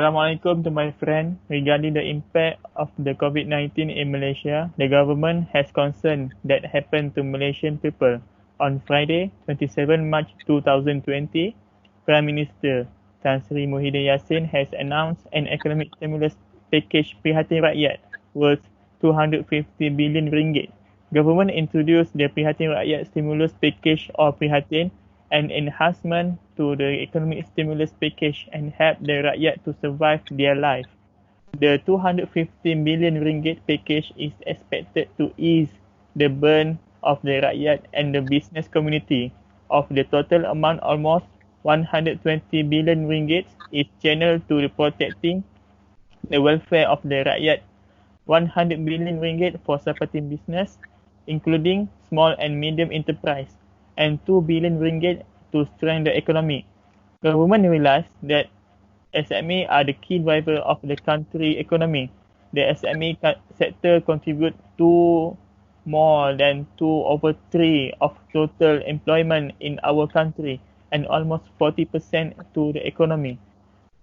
Assalamualaikum to my friend. Regarding the impact of the COVID-19 in Malaysia, the government has concern that happened to Malaysian people. On Friday, 27 March 2020, Prime Minister Tan Sri Muhyiddin Yassin has announced an economic stimulus package Prihatin Rakyat worth 250 billion ringgit. Government introduced the Prihatin Rakyat Stimulus Package or Prihatin, an enhancement to the economic stimulus package and help the rakyat to survive their life. The 250 million ringgit package is expected to ease the burn of the rakyat and the business community. Of the total amount, almost 120 billion ringgit is channeled to protecting the welfare of the rakyat. 100 billion ringgit for supporting business, including small and medium enterprise, and 2 billion ringgit to strengthen the economy. Government realized that SME are the key driver of the country economy. The SME sector contribute to more than 2/3 of total employment in our country and almost 40% to the economy.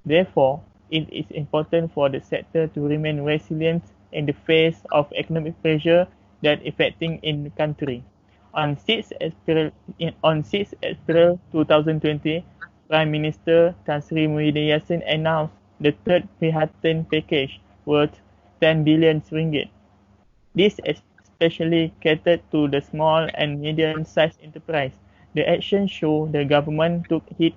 Therefore, it is important for the sector to remain resilient in the face of economic pressure that affecting in the country. On 6 April 2020, Prime Minister Tan Sri Muhyiddin Yassin announced the third Prihatin package worth 10 billion ringgit. This especially catered to the small and medium-sized enterprise. The action show the government took heed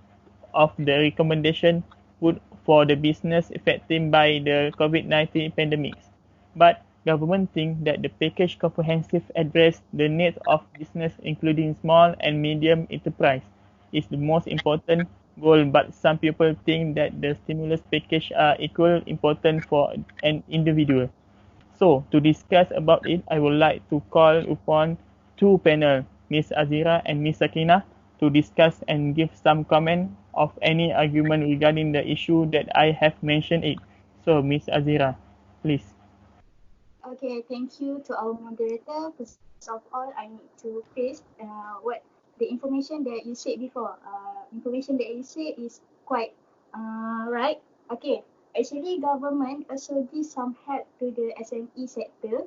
of the recommendation put for the business affected by the COVID-19 pandemic. But government think that the package comprehensive address the needs of business including small and medium enterprise is the most important goal, but some people think that the stimulus package are equal important for an individual. So, to discuss about it, I would like to call upon two panel, Ms. Azira and Ms. Sakina, to discuss and give some comment of any argument regarding the issue that I have mentioned it. So, Ms. Azira, please. Okay, thank you to our moderator. First of all, I need to praise what the information that you said before. Information that you said is quite right. Okay, actually government also give some help to the SME sector.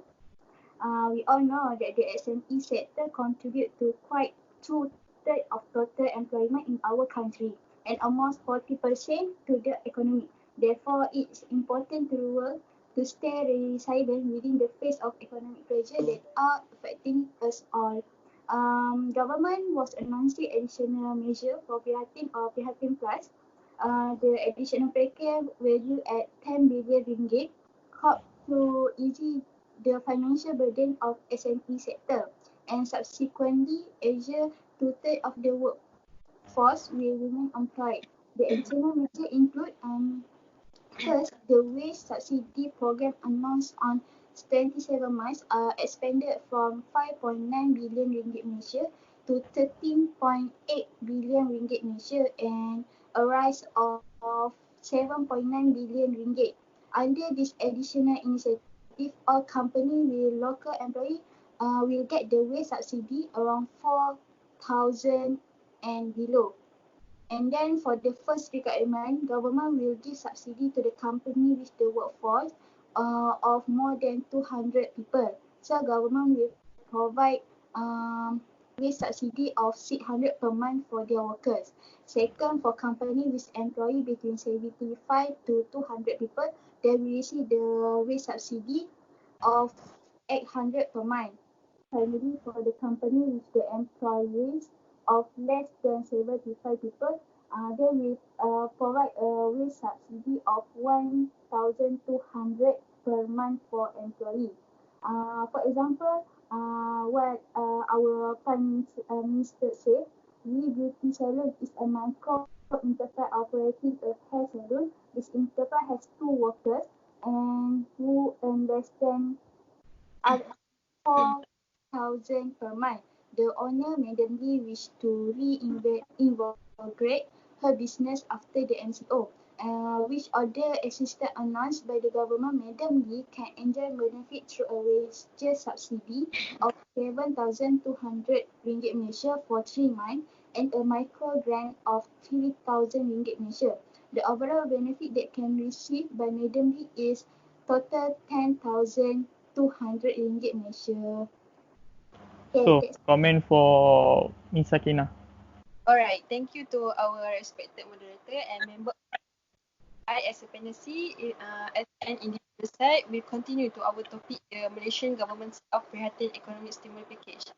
We all know that the SME sector contribute to quite 2/3 of total employment in our country and almost 40% to the economy. Therefore, it's important to stay resilient within the face of economic pressure that are affecting us all. Government was announcing additional measure for Prihatin or Prihatin Plus. The additional package valued at 10 billion ringgit help to ease the financial burden of SME sector, and subsequently Asia 2/3 of the workforce will remain employed. The additional measure include first, the wage subsidy program announced on 27 March expanded from 5.9 billion ringgit Malaysia to 13.8 billion ringgit Malaysia, and a rise of 7.9 billion ringgit. Under this additional initiative, all company with local employee will get the wage subsidy around 4,000 and below. And then for the first requirement, government will give subsidy to the company with the workforce of more than 200 people. So government will provide wage subsidy of 600 per month for their workers. Second, for company with employee between 75 to 200 people, they will receive the wage subsidy of 800 per month. Finally, for the company with the employees of less than 75 people, they will provide a wage subsidy of 1,200 per month for employee. For example, what our Prime Minister said, We Beauty Salon is a micro enterprise operating a hair salon. This enterprise has 2 workers and who earn less than 4,000 per month. The owner Madam Lee wished to reinvigorate her business after the MCO, which order assistance announced by the government. Madam Lee can enjoy benefit through a wage subsidy of 7,200 ringgit Malaysia for 3 months and a micro grant of 3,000 ringgit Malaysia. The overall benefit that can receive by Madam Lee is total 10,200 ringgit Malaysia. Okay, So, that's comment for Miss Sakina. Alright, thank you to our respected moderator and member. I, as a panelist, as an individual side, will continue to our topic, the Malaysian government's PRIHATIN economic stimulus package.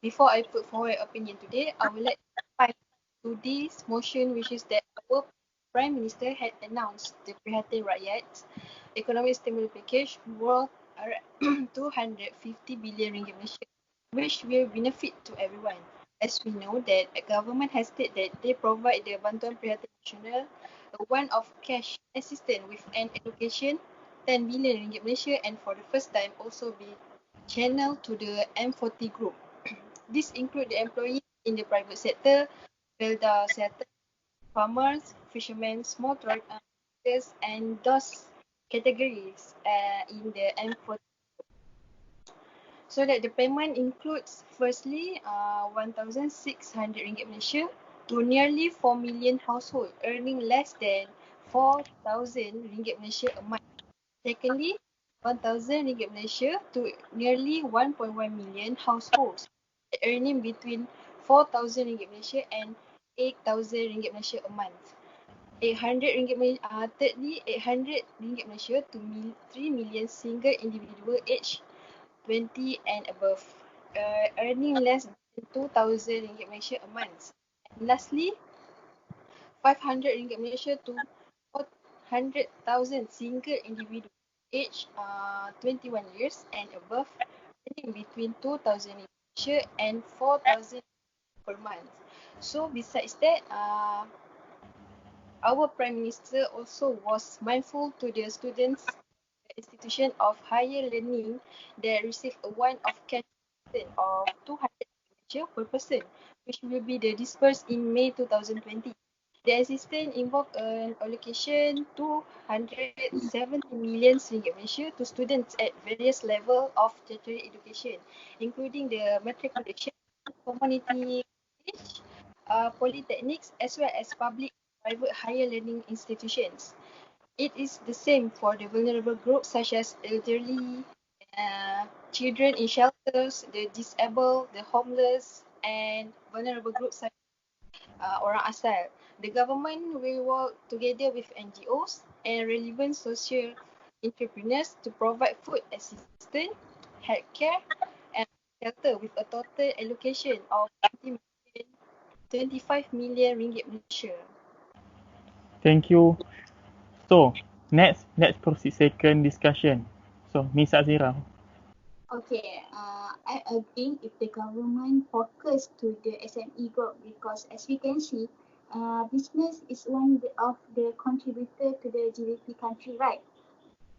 Before I put forward opinion today, I would like to find to this motion, which is that our Prime Minister had announced the PRIHATIN Rakyat economic stimulus package worth 250 billion ringgit Malaysia, which will benefit to everyone. As we know that the government has stated that they provide the Bantuan Perkhidmatan Nasional a one-off cash assistance with an allocation 10 billion ringgit Malaysia and for the first time also be channeled to the M40 group. This include the employees in the private sector, builder sector, farmers, fishermen, small traders and those categories in the M40. So that the payment includes firstly 1,600 ringgit Malaysia to nearly 4 million households earning less than 4,000 ringgit Malaysia a month. Secondly, 1,000 ringgit Malaysia to nearly 1.1 million households earning between 4,000 ringgit Malaysia and 8,000 ringgit Malaysia a month. 800 ringgit thirdly, 800 ringgit Malaysia to 3 million single individual aged 20 and above, earning less than 2,000 ringgit Malaysia a month. And lastly, 500 ringgit Malaysia to 400,000 single individual aged 21 years and above, earning between 2,000 ringgit Malaysia and 4,000 per month. So besides that, our Prime Minister also was mindful to the students institution of higher learning that receive a one-off cash assistance of 200 per person, which will be the dispersed in May 2020. The assistance involved an allocation 270 million ringgit Malaysia to students at various levels of tertiary education, including the matriculation, community college, polytechnics, as well as public and private higher learning institutions. It is the same for the vulnerable groups such as elderly, children in shelters, the disabled, the homeless, and vulnerable groups such as orang asal. The government will work together with NGOs and relevant social entrepreneurs to provide food assistance, healthcare, and shelter with a total allocation of 25 million ringgit Malaysia. Thank you. So, next, let's proceed second discussion. So, Miss Azira. okay. I agree if the government focus to the SME group because as we can see, business is one of the contributor to the GDP country, right?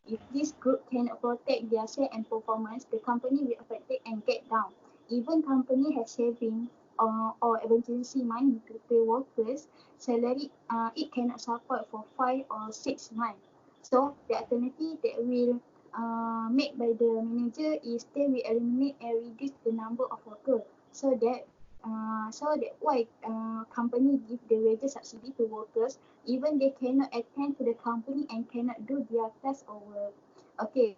If this group can protect their share and performance, the company will affected and get down. Even company has saving or emergency money to pay workers salary, it cannot support for 5 or 6 months. So the alternative that will made by the manager is they will eliminate and reduce the number of workers so that why company give the wages subsidy to workers even they cannot attend to the company and cannot do their task or work. Okay,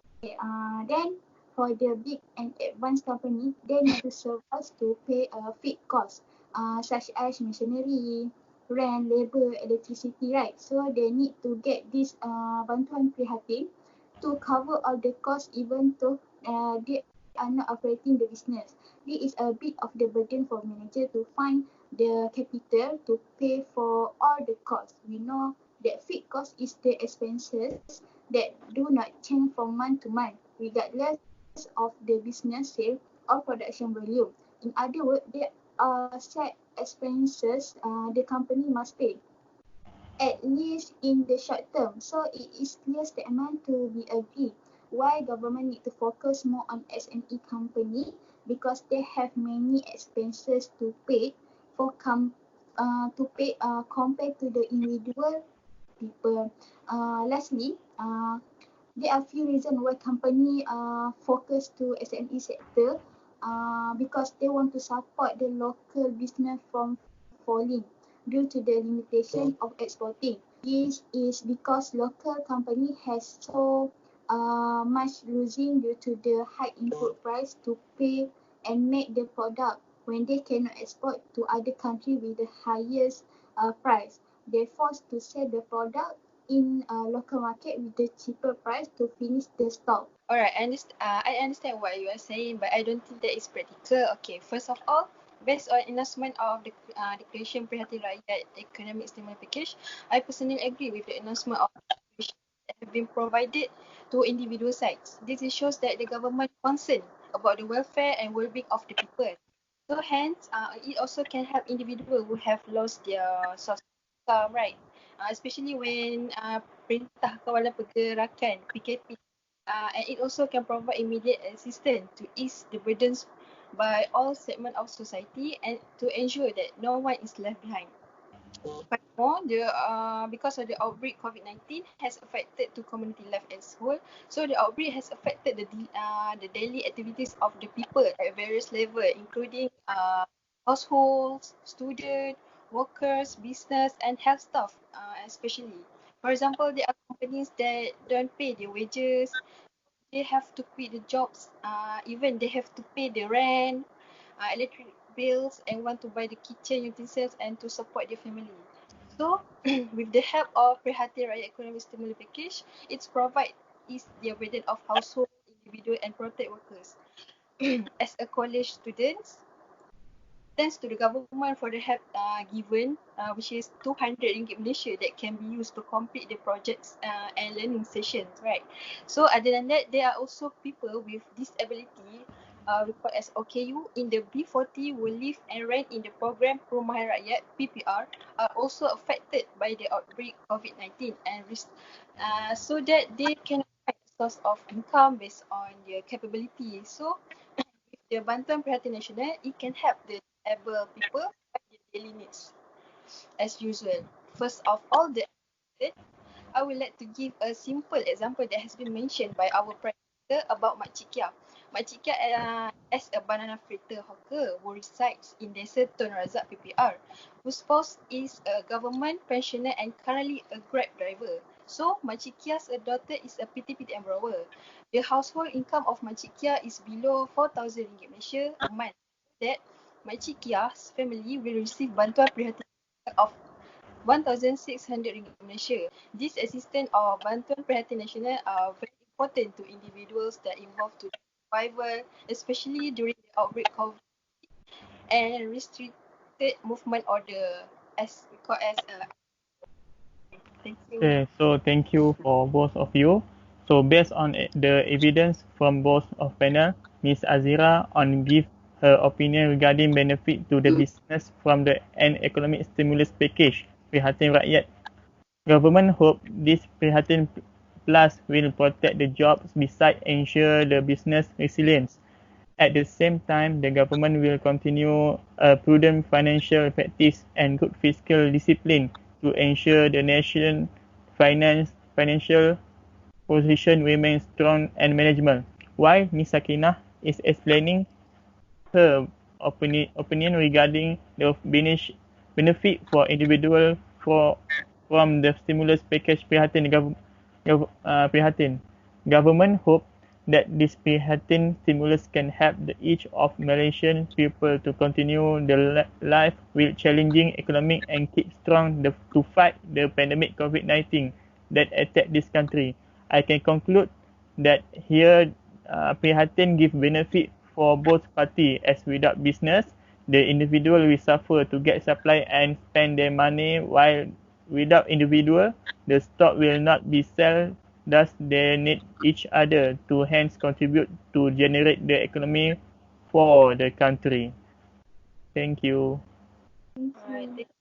then for the big and advanced company, they need to serve us to pay a fixed cost, such as machinery, rent, labor, electricity, right? So they need to get this bantuan prihatin to cover all the costs even though they are not operating the business. This is a bit of the burden for manager to find the capital to pay for all the costs. We know that fixed cost is the expenses that do not change from month to month regardless of the business sale or production volume. In other words, there are set expenses the company must pay at least in the short term. So it is clear statement to be agreed. Why government need to focus more on SME company because they have many expenses to pay for compared to the individual people. Lastly, there are few reasons why company focus to SME sector because they want to support the local business from falling due to the limitation of exporting. This is because local company has so much losing due to the high input price to pay and make the product when they cannot export to other country with the highest price. They're forced to sell the product in local market with the cheaper price to finish the stock. Alright, I understand what you are saying, but I don't think that is practical. Okay, first of all, based on announcement of the Declaration Prihatin Rakyat Economic Stimulus Package, I personally agree with the announcement of declaration that have been provided to individual sites. This shows that the government concerned about the welfare and well-being of the people. So hence, it also can help individuals who have lost their source of income, right? Especially when Perintah Kawalan Pergerakan (PKP), and it also can provide immediate assistance to ease the burdens by all segments of society and to ensure that no one is left behind. Furthermore, because of the outbreak COVID-19 has affected to community life as whole. So the outbreak has affected the daily activities of the people at various levels, including households, students, workers, business, and health staff, especially. For example, there are companies that don't pay their wages. They have to quit the jobs. Even they have to pay the rent, electric bills, and want to buy the kitchen utensils and to support their family. So, with the help of Prihatin Rakyat Economic Stimulus Package, it's provide ease the burden of household, individual, and protect workers. As a college students, thanks to the government for the help given, which is 200 ringgit Malaysia that can be used to complete the projects and learning sessions, right? So other than that, there are also people with disability, referred as OKU in the B40 will live and rent in the program Perumahan Rakyat (PPR) are also affected by the outbreak COVID-19 and so that they can find a source of income based on their capability. So the Bantuan Perhatian Nasional, it can help the disabled people with their daily needs as usual. First of all, I would like to give a simple example that has been mentioned by our Prime Minister about Makcik Kia. Makcik Kia as a banana fritter hawker who resides in Desa Tun Razak PPR, whose spouse is a government pensioner and currently a Grab driver. So, Makcik Kia's daughter is a PT-PT embrower. The household income of Makcik Kia is below 4,000 ringgit Malaysia a month. That Makcik Kia's family will receive bantuan prihatin of 1,600 ringgit Malaysia. This assistance or bantuan perhatian nasional are very important to individuals that involved to survival, especially during the outbreak of and restricted movement order as called as thank you. Okay, so thank you for both of you. So based on the evidence from both of panel, Ms. Azira on give her opinion regarding benefit to the business from the end economic stimulus package Prihatin Rakyat. Government hope this Prihatin Plus will protect the jobs besides ensure the business resilience. At the same time, the government will continue a prudent financial practice and good fiscal discipline to ensure the nation's financial position remains strong and manageable. While Ms. Sakinah is explaining her opinion regarding the benefit for individual from the stimulus package Prihatin. Government hope that this Prihatin stimulus can help each of Malaysian people to continue the life with challenging economic and keep strong to fight the pandemic COVID-19 that attacked this country. I can conclude that here Prihatin give benefit for both party as without business, the individual will suffer to get supply and spend their money while without individual, the stock will not be sold, thus they need each other to hence contribute to generate the economy for the country. Thank you. Thank Alright, you. thank